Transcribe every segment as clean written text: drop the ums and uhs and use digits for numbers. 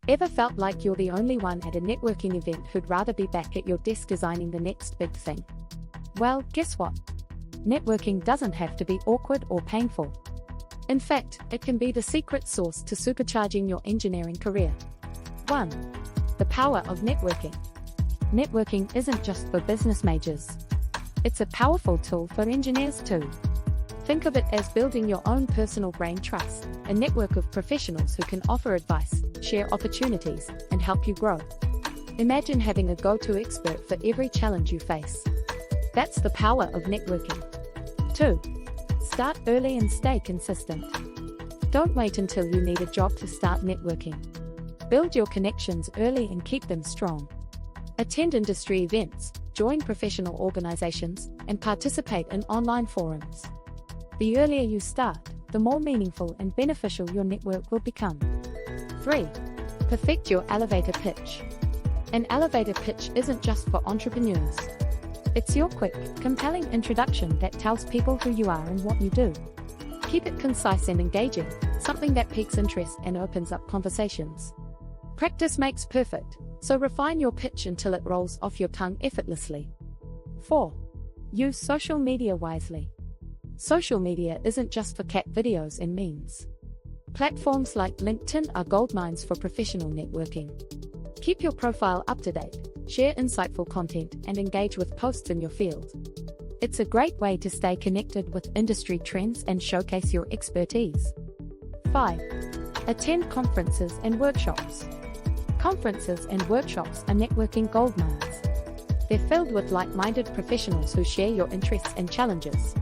Ever felt like you're the only one at a networking event who'd rather be back at your desk designing the next big thing? Well, guess what? Networking doesn't have to be awkward or painful. In fact, it can be the secret sauce to supercharging your engineering career. 1. The power of networking. Networking isn't just for business majors. It's a powerful tool for engineers too. Think of it as building your own personal brain trust, a network of professionals who can offer advice, share opportunities, and help you grow. Imagine having a go-to expert for every challenge you face. That's the power of networking. 2. Start early and stay consistent. Don't wait until you need a job to start networking. Build your connections early and keep them strong. Attend industry events, join professional organizations, and participate in online forums. The earlier you start, the more meaningful and beneficial your network will become. 3. Perfect your elevator pitch. An elevator pitch isn't just for entrepreneurs. It's your quick, compelling introduction that tells people who you are and what you do. Keep it concise and engaging, something that piques interest and opens up conversations. Practice makes perfect, so refine your pitch until it rolls off your tongue effortlessly. 4. Use social media wisely. Social media isn't just for cat videos and memes. Platforms like LinkedIn are goldmines for professional networking. Keep your profile up to date, share insightful content, and engage with posts in your field. It's a great way to stay connected with industry trends and showcase your expertise. 5. Attend conferences and workshops. Conferences and workshops are networking goldmines. They're filled with like-minded professionals who share your interests and challenges.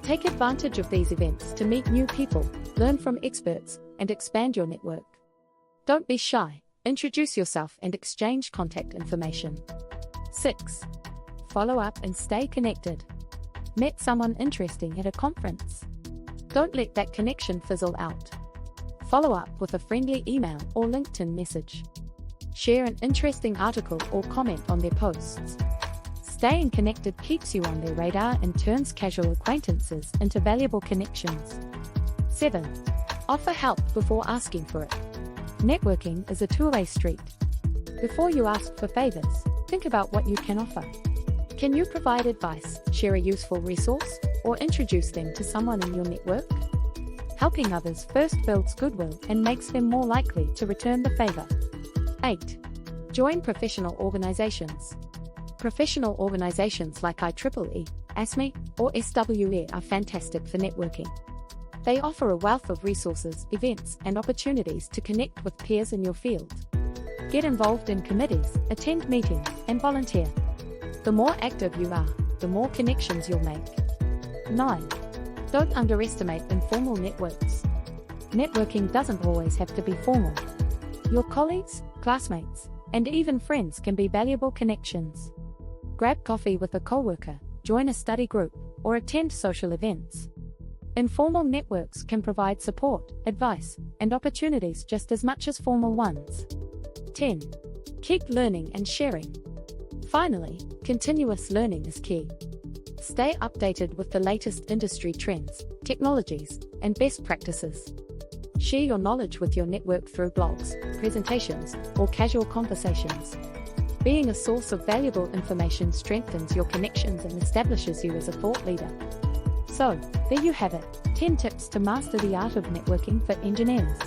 Take advantage of these events to meet new people, learn from experts, and expand your network. Don't be shy, introduce yourself and exchange contact information. 6. Follow up and stay connected. Met someone interesting at a conference? Don't let that connection fizzle out. Follow up with a friendly email or LinkedIn message. Share an interesting article or comment on their posts. Staying connected keeps you on their radar and turns casual acquaintances into valuable connections. 7. Offer help before asking for it. Networking is a two-way street. Before you ask for favors, think about what you can offer. Can you provide advice, share a useful resource, or introduce them to someone in your network? Helping others first builds goodwill and makes them more likely to return the favor. 8. Join professional organizations. Professional organizations like IEEE, ASME, or SWE are fantastic for networking. They offer a wealth of resources, events, and opportunities to connect with peers in your field. Get involved in committees, attend meetings, and volunteer. The more active you are, the more connections you'll make. 9. Don't underestimate informal networks. Networking doesn't always have to be formal. Your colleagues, classmates, and even friends can be valuable connections. Grab coffee with a coworker, join a study group, or attend social events. Informal networks can provide support, advice, and opportunities just as much as formal ones. 10. Keep learning and sharing. Finally, continuous learning is key. Stay updated with the latest industry trends, technologies, and best practices. Share your knowledge with your network through blogs, presentations, or casual conversations. Being a source of valuable information strengthens your connections and establishes you as a thought leader. So, there you have it, 10 tips to master the art of networking for engineers.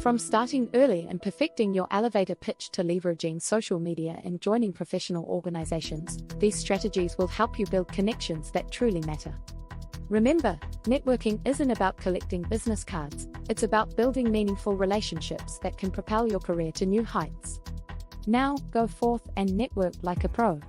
From starting early and perfecting your elevator pitch to leveraging social media and joining professional organizations, these strategies will help you build connections that truly matter. Remember, networking isn't about collecting business cards, it's about building meaningful relationships that can propel your career to new heights. Now, go forth and network like a pro.